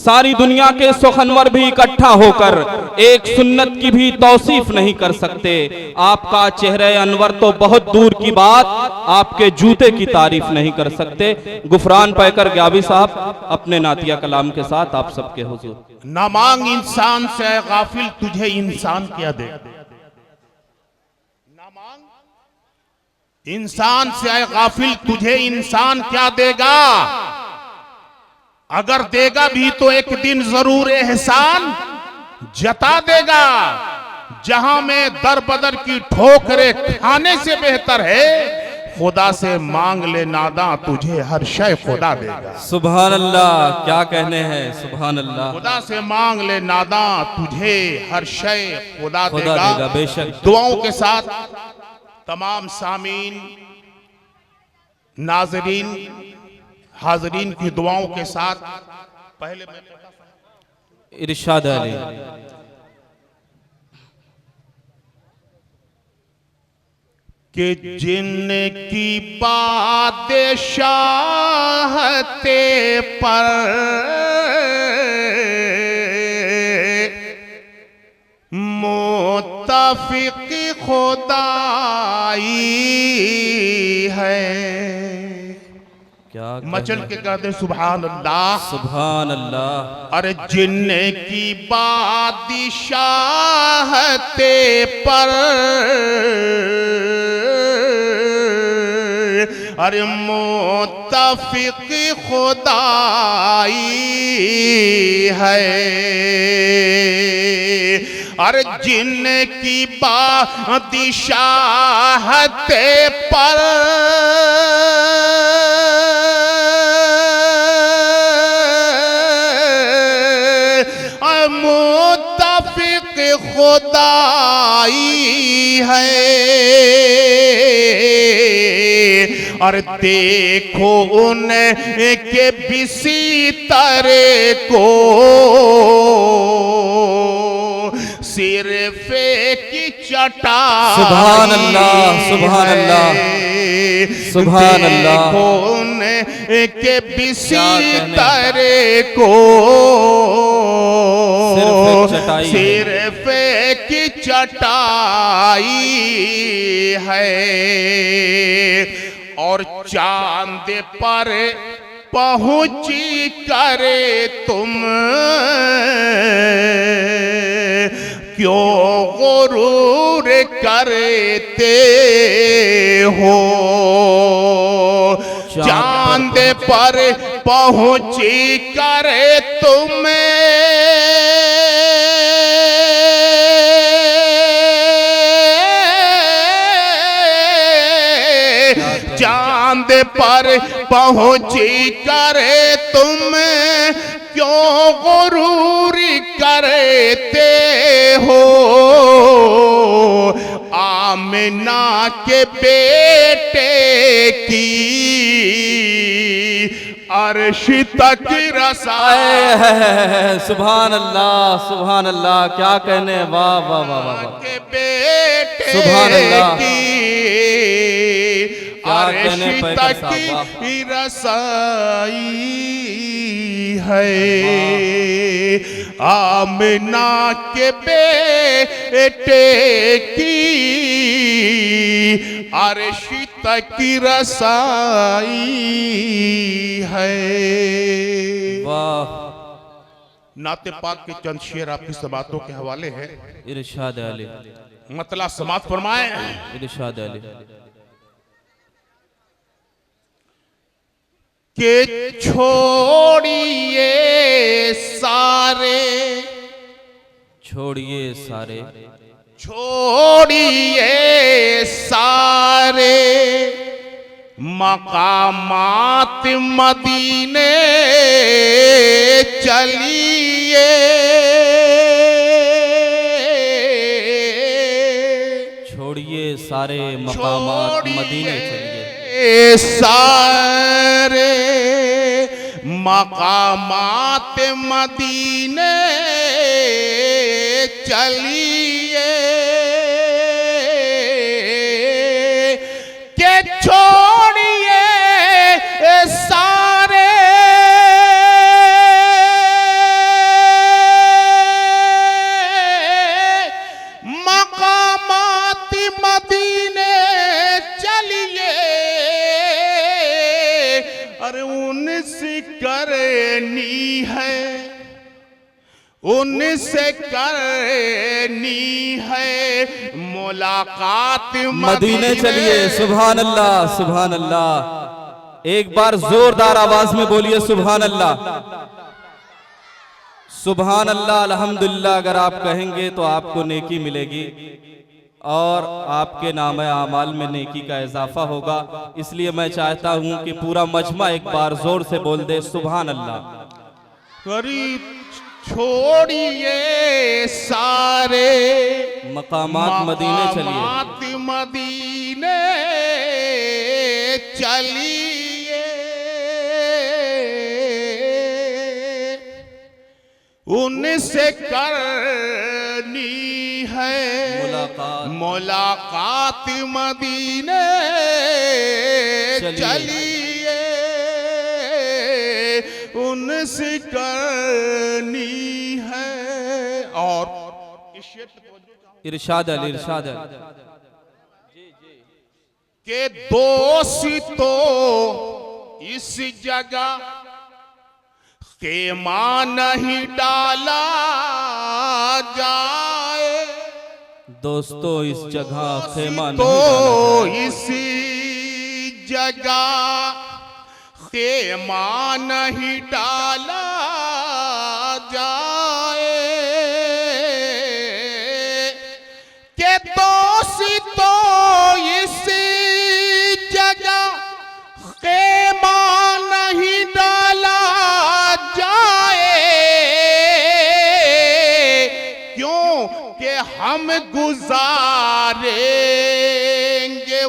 सारी दुनिया के सुखनवर भी इकट्ठा होकर एक सुन्नत की भी तौसीफ नहीं कर सकते। आपका चेहरे अनवर तो बहुत दूर की बात, आपके जूते की तारीफ नहीं कर सकते। गुफरान पैकर ग्याबी साहब अपने नातिया कलाम के साथ आप सबके हुजूर। ना मांग इंसान से गाफिल, तुझे इंसान क्या दे। ना मांग इंसान से गाफिल, तुझे इंसान क्या देगा। अगर देगा भी तो एक दिन जरूर एहसान जता देगा। जहां में दर बदर की ठोकरें खाने से बेहतर है खुदा से मांग ले नादा, तुझे हर शय खुदा देगा। सुभान अल्लाह, क्या कहने हैं, सुभान अल्लाह। खुदा से मांग ले नादा, तुझे हर शय खुदा देगा। बेशक। दुआओं के साथ तमाम सामीन, नाजरीन, हाजरीन की दुआओं के साथ पहले इरशाद अली। कि जिनकी बादशाहते पर मुत्तफिक खुदाई है। क्या मचल के कहते सुभान अल्लाह, सुभान अल्लाह। अरे जिनकी बादशाहते पर अरे मुत्तफिक खुदाई है। अरे जिनकी बादशाहते पर मुत्तफिक खुदाई है। और देखो उनके बिसीतरे को सिर्फ की चटाई। सुभान अल्लाह, सुभान अल्लाह, सुभान अल्लाह। देखो उनके बिसीतरे को सिर्फ की चटाई है। और चांद पर पहुंची करे तुम क्यों गुरूर करते हो। चांद पर पहुंची करे तुम चांद पर पहुंची करे तुम क्यों गुरूरी करते हो। आमिना के बेटे की अर्श तक रसाए। सुभान अल्लाह, सुभान अल्लाह, क्या कहने, वाह वाह वाह वाह। के बेटे सुभान अल्लाह की अर्श तक रसाई है। आमिना के बेटे की अर्श तक रसाई है। वाह। नाते पाक के चंद शेर आपकी समातों के हवाले हैं। इरशाद अली। मतला समात फरमाए। इरशाद अली। के छोड़िए सारे, छोड़िए सारे, छोड़िए सारे मकामात मदीने चलिए। छोड़िए सारे मकामात मदीने चलिए। सारे मकामात मदीने चलिए। के छोड़िए सारे उनसे करनी है मुलाकात मदीने चलिए। सुभान अल्लाह, सुभान अल्लाह। एक बार जोरदार आवाज में बोलिए सुभान अल्लाह, सुभान अल्लाह, अल्हम्दुलिल्लाह। अगर आप कहेंगे तो आपको नेकी मिलेगी और आपके नामे आमाल में नेकी का इजाफा होगा। इसलिए मैं चाहता हूं कि पूरा मजमा एक बार जोर से बोल दे सुभान अल्लाह। करीब छोड़िए सारे मकामात मदीने चलिए। मकामात मदीने चलिए। उनसे करनी है मुलाकात मदीने चलिए। उनसे करनी है। और इरशाद अल, इरशाद अल के दोस्तों इस जगह खेमा नहीं डाला जाए। दोस्तों इस जगह खेमा तो नहीं इसी जगह खेमा नहीं डाला जाए। के दोस्तों इसी जगह खेमा नहीं डाला जाए। क्यों कि हम गुजारेंगे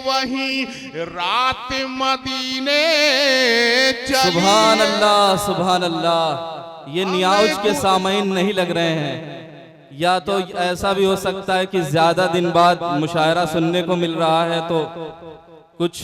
वहीं रात मदीने चलिए। सुभान अल्लाह, सुभान अल्लाह। ये नियाउज के सामईन नहीं लग रहे हैं, या तो ऐसा भी हो सकता है कि ज्यादा दिन बाद मुशायरा सुनने को मिल रहा है तो कुछ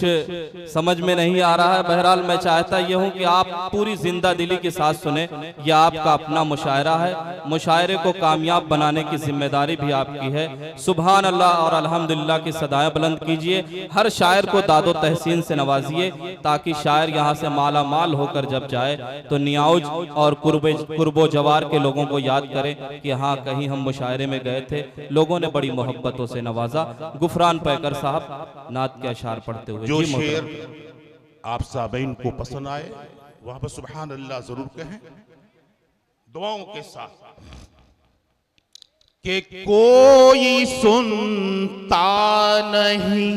समझ में नहीं आ रहा है। बहरहाल मैं चाहता ये हूँ कि आप पूरी जिंदा दिली के साथ सुने। यह आपका अपना मुशायरा है। मुशायरे को कामयाब बनाने की जिम्मेदारी भी आपकी है। सुभान अल्लाह और अल्हम्दुलिल्लाह की सदाएं बुलंद कीजिए। हर शायर को दादो तहसीन से नवाजिए ताकि शायर यहाँ से माला माल होकर जब जाए तो नियाउज और कुर्बो जवार के लोगों को याद करें कि हाँ कहीं हम मुशायरे में गए थे, लोगों ने बड़ी मोहब्बतों से नवाजा। गुफरान पैकर साहब नात के अशार पढ़ते हुए। जो शेर आप साबईन को पसंद आए वहां पर सुभान अल्लाह जरूर कहें दुआओं के साथ। कि कोई सुनता नहीं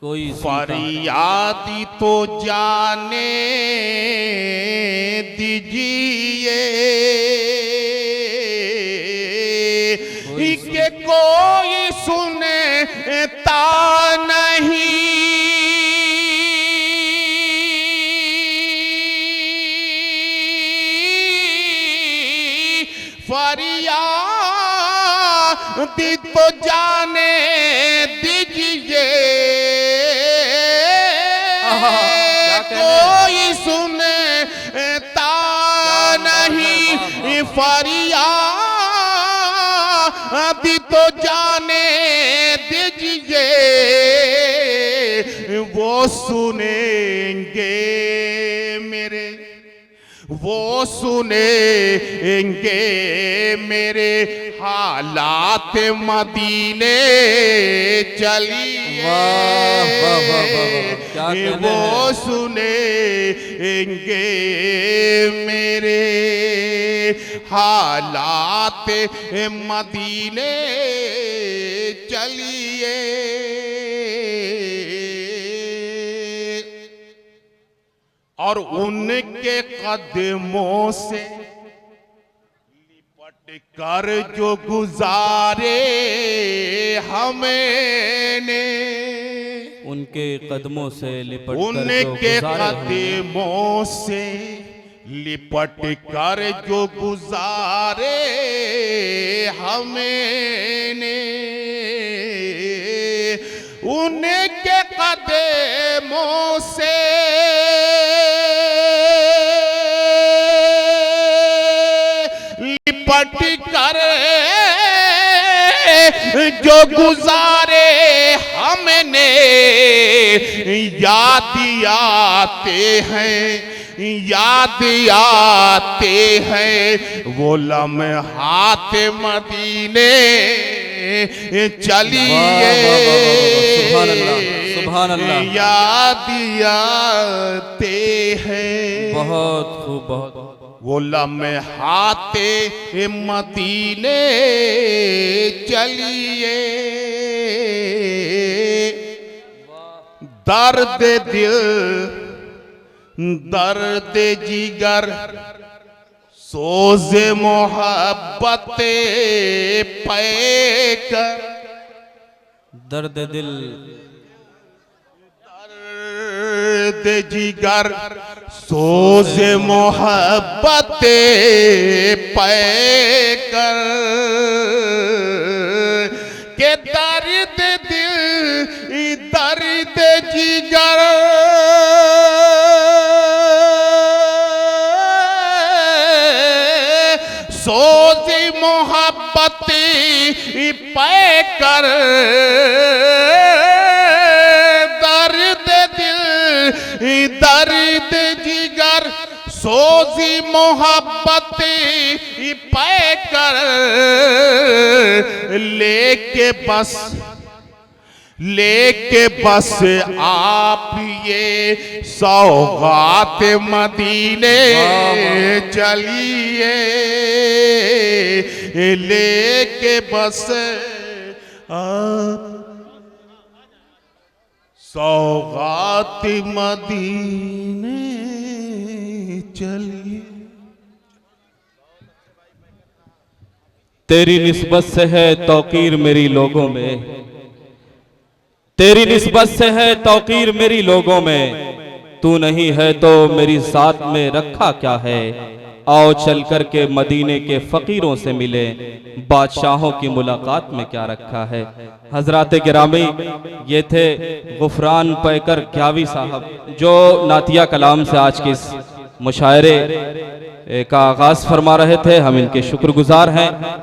कोई फरियादी तो जाने दीजिए। कि कोई सुनता नहीं फरियादी तो जाने दीजिए। कोई सुनता नहीं फरियादी तो जाने दीजिए। वो सुनेंगे मेरे, वो सुनेंगे मेरे हालात मदीने चलिए। वो सुनेंगे मेरे हालात मदीने चलिए। और उनके कदमों से लिपट कर जो गुजारे हमने। उनके कदमों से लिपट उनके कदमों से लिपट कर जो गुजारे हमने। उनके कदमों से लिपट कर जो गुजारे हमने। याद आते हैं याद आते हैं वो लम्हात मदीने चलिए, सुभान अल्लाह, सुभान अल्लाह। याद आते हैं बहुत खूब, बहुत वो लम्हाते मदीने चलिए। दर्द दिल दर्द जिगर सोज़े मोहब्बत पैकर, दर्द दिल दर्द जिगर सोज़े मोहब्बत पैकर के दर्द दिल दर्द जिगर सोज़ी मोहब्बत पैकर, दर्द दिल दर्द जिगर सोज़ी मोहब्बत पैकर लेके बस आप ये सौगात मदीने चलिए, लेके बस आप सौगात मदीने चलिए। तेरी निस्बत से है तौकीर मेरी लोगों में, तेरी निस्बत से है तौकीर मेरी लोगों में, तू नहीं है तो मेरी साथ में रखा क्या है। आओ चल कर के मदीने के फकीरों से मिले, बादशाहों की मुलाकात में क्या रखा है। हजरात गिरामी, ये थे गुफरान पैकर क्यावी साहब, जो नातिया कलाम से आज के इस मुशायरे का आगाज फरमा रहे थे। हम इनके शुक्रगुजार हैं।